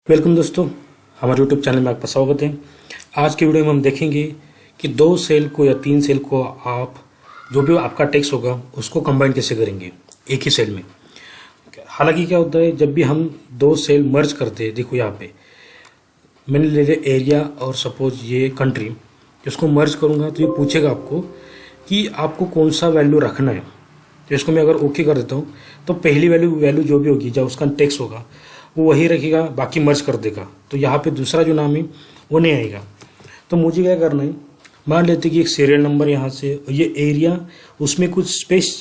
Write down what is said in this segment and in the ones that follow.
Welcome दोस्तों, हमारे YouTube channel में आपका स्वागत है। आज की वीडियो में हम देखेंगे कि दो सेल को या तीन सेल को आप जो भी आपका टेक्स्ट होगा उसको कंबाइन कैसे करेंगे एक ही सेल में। हालांकि क्या होता है, जब भी हम दो सेल मर्ज करते हैं, देखो यहाँ पे मैंने ले लिया एरिया और सपोज ये कंट्री, इसको मर्ज करूँगा तो ये पूछेगा आपको कि आपको कौन सा वैल्यू रखना है। तो इसको मैं अगर ओके कर देता हूँ तो पहली वैल्यू जो भी होगी, जब उसका टेक्स्ट होगा वो वही रखेगा, बाकी मर्ज कर देगा। तो यहाँ पे दूसरा जो नाम है वो नहीं आएगा। तो मुझे क्या करना है, मान लेते कि एक सीरियल नंबर यहाँ से, ये एरिया, उसमें कुछ स्पेस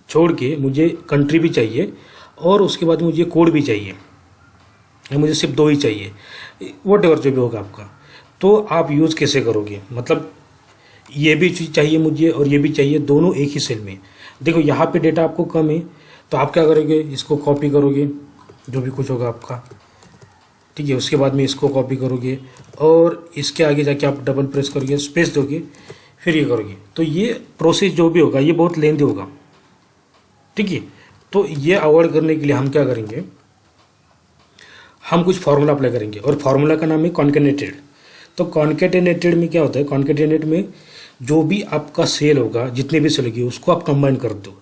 छोड़ के मुझे कंट्री भी चाहिए और उसके बाद मुझे कोड भी चाहिए, मुझे सिर्फ दो ही चाहिए, वट एवर जो भी होगा आपका। तो आप यूज़ कैसे करोगे, मतलब ये भी चीज़ चाहिए मुझे और ये भी चाहिए, दोनों एक ही सेल में। देखो यहाँ पे डेटा आपको कम है तो आप क्या करोगे, इसको कॉपी करोगे, जो भी कुछ होगा आपका, ठीक है। उसके बाद में इसको कॉपी करोगे और इसके आगे जाके आप डबल प्रेस करोगे, स्पेस दोगे, फिर ये करोगे। तो ये प्रोसेस जो भी होगा ये बहुत लेंथी होगा, ठीक है। तो ये अवॉइड करने के लिए हम क्या करेंगे, हम कुछ फार्मूला अप्लाई करेंगे और फार्मूला का नाम है कॉन्केटेनेटेड। तो कॉन्केटेनेटेड में क्या होता है, कॉन्केटेनेटेड में जो भी आपका सेल होगा, जितने भी सेल होगी, उसको आप कंबाइन कर दो।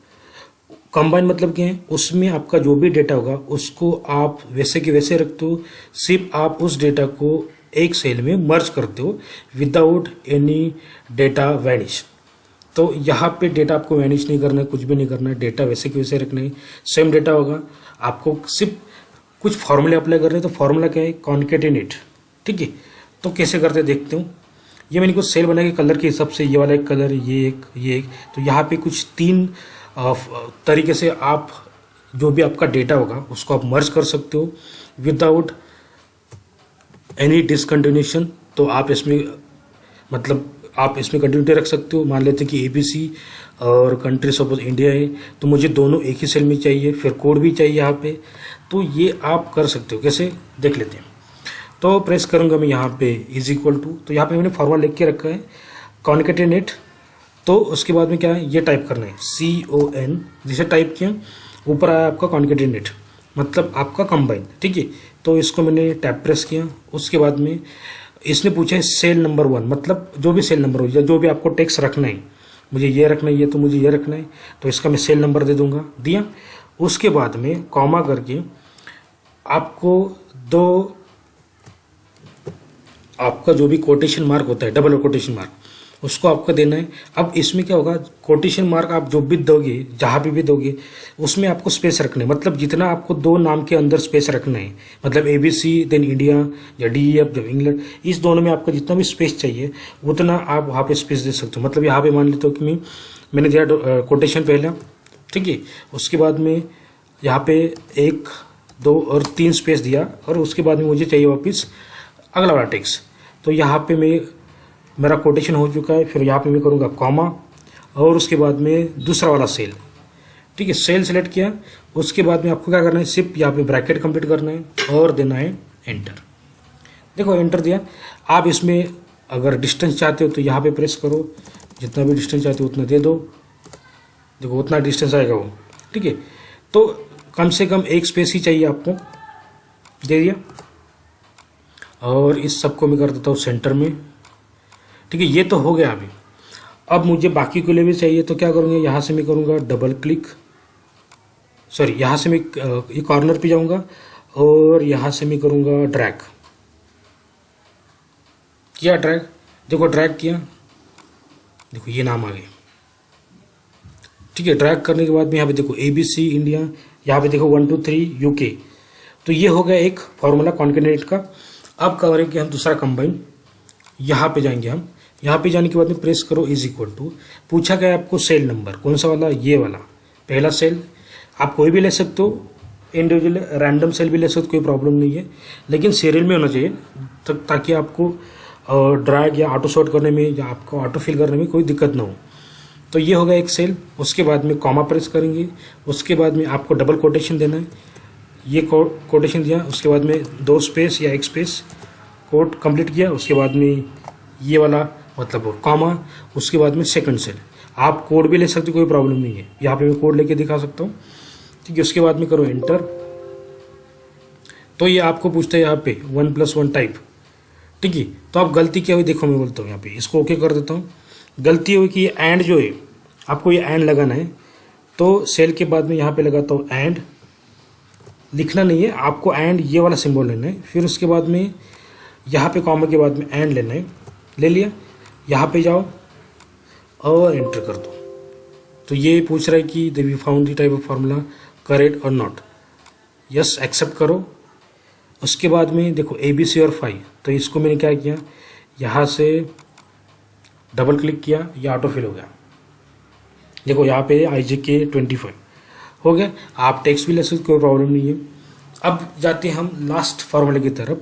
कंबाइन मतलब क्या है, उसमें आपका जो भी डेटा होगा उसको आप वैसे के वैसे रखते हो, सिर्फ आप उस डेटा को एक सेल में मर्ज करते हो विदाउट एनी डेटा वैनिश। तो यहाँ पे डेटा आपको वैनिश नहीं करना है, कुछ भी नहीं करना है, डेटा वैसे के वैसे रखना है, सेम डेटा होगा। आपको सिर्फ कुछ फॉर्मूले अप्लाई करने हैं। तो फॉर्मूला क्या है, कॉन्केटेनेट, ठीक है। तो कैसे करते देखते हो, ये मैंने कुछ सेल बना के कलर के हिसाब से, ये वाला एक कलर, ये एक। तो यहाँ पे कुछ तीन तरीके से आप जो भी आपका डेटा होगा उसको आप मर्ज कर सकते हो विदाउट एनी डिसकंटिन्यूशन। तो आप इसमें मतलब आप इसमें कंटिन्यूटी रख सकते हो। मान लेते हैं कि ABC और कंट्री सपोज इंडिया है, तो मुझे दोनों एक ही सेल में चाहिए, फिर कोड भी चाहिए यहाँ पे। तो ये आप कर सकते हो, कैसे देख लेते हैं। तो प्रेस करूँगा मैं यहाँ पे इज इक्वल टू, तो यहाँ पे मैंने फॉर्मूला लिख के रखा है कॉन्केटेनेट। तो उसके बाद में क्या है, ये टाइप करना है CON, जिसे टाइप किया ऊपर आया आपका कॉन्केटेनेट, मतलब आपका कंबाइन, ठीक है। तो इसको मैंने टैप प्रेस किया। उसके बाद में इसने पूछा है सेल नंबर 1, मतलब जो भी सेल नंबर हो या जो भी आपको टेक्स्ट रखना है, मुझे ये रखना है, ये तो मुझे ये रखना है, तो इसका मैं सेल नंबर दे दूंगा, दिया। उसके बाद में कॉमा करके आपको दो, आपका जो भी कोटेशन मार्क होता है, डबल कोटेशन मार्क, उसको आपको देना है। अब इसमें क्या होगा, कोटेशन मार्क आप जो भी दोगे, जहाँ पे भी दोगे, उसमें आपको स्पेस रखना है। मतलब जितना आपको दो नाम के अंदर स्पेस रखना है, मतलब ABC देन इंडिया या DEF जब इंग्लैंड, इस दोनों में आपको जितना भी स्पेस चाहिए उतना आप वहाँ पे स्पेस दे सकते हो। मतलब यहाँ पे मान लेते हो कि मैंने दिया कोटेशन पहला, ठीक है। उसके बाद में यहाँ पे 1 2 और 3 स्पेस दिया और उसके बाद में मुझे चाहिए वापस अगला वाला टेक्स्ट। तो यहाँ पे मेरा कोटेशन हो चुका है, फिर यहाँ पे मैं करूँगा कॉमा और उसके बाद में दूसरा वाला सेल, ठीक है। सेल सेलेक्ट किया, उसके बाद में आपको क्या करना है, सिर्फ यहाँ पे ब्रैकेट कंप्लीट करना है और देना है एंटर। देखो एंटर दिया। आप इसमें अगर डिस्टेंस चाहते हो तो यहाँ पे प्रेस करो, जितना भी डिस्टेंस चाहते हो उतना दे दो, देखो उतना डिस्टेंस आएगा वो, ठीक है। तो कम से कम एक स्पेस ही चाहिए आपको, दे दिया। और इस सबको मैं कर देता हूँ सेंटर में, ठीक है। ये तो हो गया अभी। अब मुझे बाकी के लिए भी चाहिए, तो क्या करूँगा, यहाँ से मैं करूँगा डबल क्लिक, सॉरी यहाँ से मैं ये कॉर्नर पे जाऊँगा और यहाँ से मैं करूँगा ड्रैग, किया ड्रैग, देखो ड्रैग किया, देखो ये नाम आ गए, ठीक है। ड्रैग करने के बाद में यहाँ पे देखो ABC इंडिया, यहाँ पे देखो 1 2 3 UK। तो ये हो गया एक फॉर्मूला कॉन्केटेनेट का। अब करेंगे हम दूसरा कंबाइन, यहाँ पे जाएंगे हम। यहाँ पे जाने के बाद में प्रेस करो इज इक्वल टू, पूछा गया आपको सेल नंबर कौन सा वाला, ये वाला पहला सेल। आप कोई भी ले सकते हो, इंडिविजुअल रैंडम सेल भी ले सकते हो, कोई प्रॉब्लम नहीं है, लेकिन सीरियल में होना चाहिए ताकि आपको ड्रैग या ऑटो सॉर्ट करने में या आपको ऑटो फिल करने में कोई दिक्कत ना हो। तो ये होगा एक सेल। उसके बाद में कॉमा प्रेस करेंगे, उसके बाद में आपको डबल कोटेशन देना है, ये कोटेशन दिया, उसके बाद में 2 स्पेस या 1 स्पेस, कोड कंप्लीट किया। उसके बाद में ये वाला मतलब कॉमा, उसके बाद में सेकंड सेल। आप कोड भी ले सकते हो, कोई प्रॉब्लम नहीं है, यहाँ पे मैं कोड लेके दिखा सकता हूँ, ठीक है। उसके बाद में करो एंटर। तो ये आपको पूछता है यहाँ पे 1+1 टाइप, ठीक है। तो आप गलती क्या हुई देखो, मैं बोलता हूँ यहाँ पे, इसको ओके कर देता हूँ। गलती हुई कि ये एंड जो है, आपको ये एंड लगाना है, तो सेल के बाद में यहाँ पे लगाता हूँ एंड, लिखना नहीं है आपको, एंड ये वाला सिंबल लेना है। फिर उसके बाद में यहाँ पे कॉमा के बाद में एंड लेना है, ले लिया, यहाँ पे जाओ और एंटर कर दो। तो ये पूछ रहा है कि we found the type of formula correct और नॉट, यस एक्सेप्ट करो। उसके बाद में देखो ABC और फाई, तो इसको मैंने क्या किया, यहाँ से डबल क्लिक किया, ये ऑटो फिल हो गया। देखो यहाँ पे IJK 25 हो गया। आप टेक्स्ट भी ले सकते, कोई प्रॉब्लम नहीं है। अब जाते हैं हम लास्ट फार्मूले की तरफ।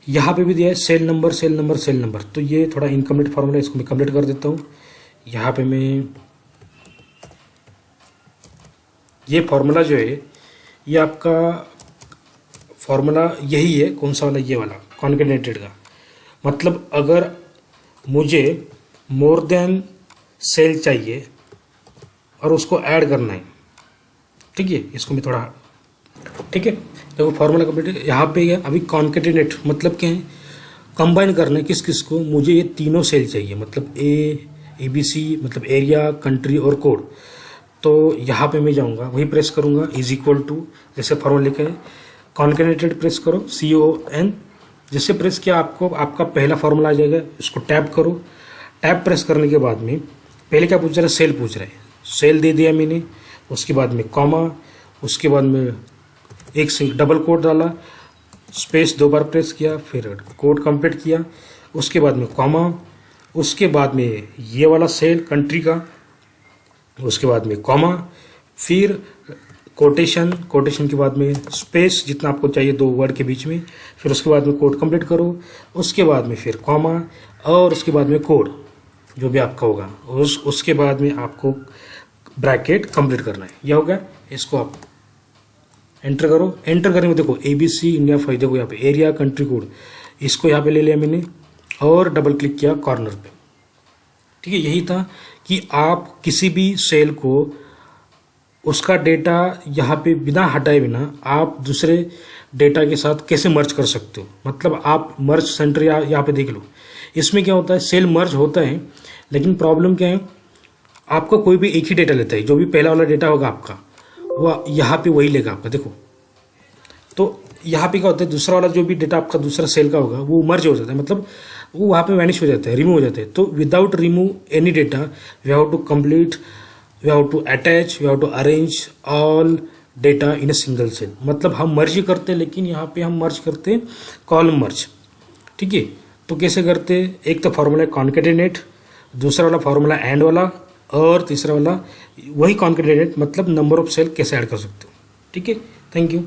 यहाँ पे भी दिया है cell number cell number cell number, तो ये थोड़ा इनकम्प्लीट फार्मूला, इसको मैं कंप्लीट कर देता हूँ। यहाँ पे मैं ये फार्मूला जो है, ये आपका फार्मूला यही है, कौन सा वाला, ये वाला कॉन्केटेनेटेड का। मतलब अगर मुझे मोर देन सेल चाहिए और उसको ऐड करना है, ठीक है, इसको मैं थोड़ा, ठीक है, देखो फार्मूला कंप्लीट यहाँ पे है। अभी कॉन्केटेनेट मतलब क्या है, कंबाइन करना है किस किस को, मुझे ये तीनों सेल चाहिए, मतलब ABC मतलब एरिया, कंट्री और कोड। तो यहाँ पे मैं जाऊँगा, वही प्रेस करूँगा, इज इक्वल टू, जैसे फार्मूला लिखा है कॉन्केटेनेटेड प्रेस करो, CON, जैसे प्रेस किया आपको आपका पहला फार्मूला आ जाएगा। इसको टैप करो, टैप प्रेस करने के बाद में पहले क्या पूछ रहा है, सेल पूछ रहा है, सेल दे दिया मैंने। उसके बाद में कॉमा, उसके बाद में एक से डबल कोड डाला, स्पेस 2 बार प्रेस किया, फिर कोड कंप्लीट किया, उसके बाद में कॉमा, उसके बाद में ये वाला सेल कंट्री का, उसके बाद में कॉमा, फिर कोटेशन, कोटेशन के बाद में स्पेस जितना आपको चाहिए 2 वर्ड के बीच में, फिर उसके बाद में कोड कंप्लीट करो, उसके बाद में फिर कॉमा, और उसके बाद में कोड जो भी आपका होगा, उसके बाद में आपको ब्रैकेट कंप्लीट करना है। यह हो गया। इसको आप एंटर करो, एंटर करने में देखो ABC इंडिया 5, देखो यहाँ पे एरिया, कंट्री, कोड, इसको यहाँ पे ले लिया मैंने और डबल क्लिक किया कॉर्नर पे, ठीक है। यही था कि आप किसी भी सेल को उसका डेटा यहाँ पे बिना हटाए बिना आप दूसरे डेटा के साथ कैसे मर्ज कर सकते हो। मतलब आप मर्ज सेंटर यहाँ पे देख लो, इसमें क्या होता है, सेल मर्ज होता है, लेकिन प्रॉब्लम क्या है, आपका कोई भी एक ही डेटा लेता है, जो भी पहला वाला डेटा होगा आपका वो यहाँ पे वही लेगा आपका। देखो तो यहाँ पे क्या होता है, दूसरा वाला जो भी डेटा आपका दूसरा सेल का होगा वो मर्ज हो जाता है, मतलब वो वहाँ पे वैनिश हो जाता है, रिमूव हो जाता है। तो without remove any data we have to complete, we have to attach, we have to arrange all data in a single cell. मतलब हम मर्ज करते हैं, लेकिन यहाँ पे हम मर्ज करते हैं कॉलम मर्ज, ठीक है। तो कैसे करते हैं, एक तो फार्मूला कॉन्केटेनेट, दूसरा वाला फार्मूला एंड वाला, और तीसरा वाला वही कॉन्केटेनेट, मतलब नंबर ऑफ सेल कैसे ऐड कर सकते हो, ठीक है। Thank you.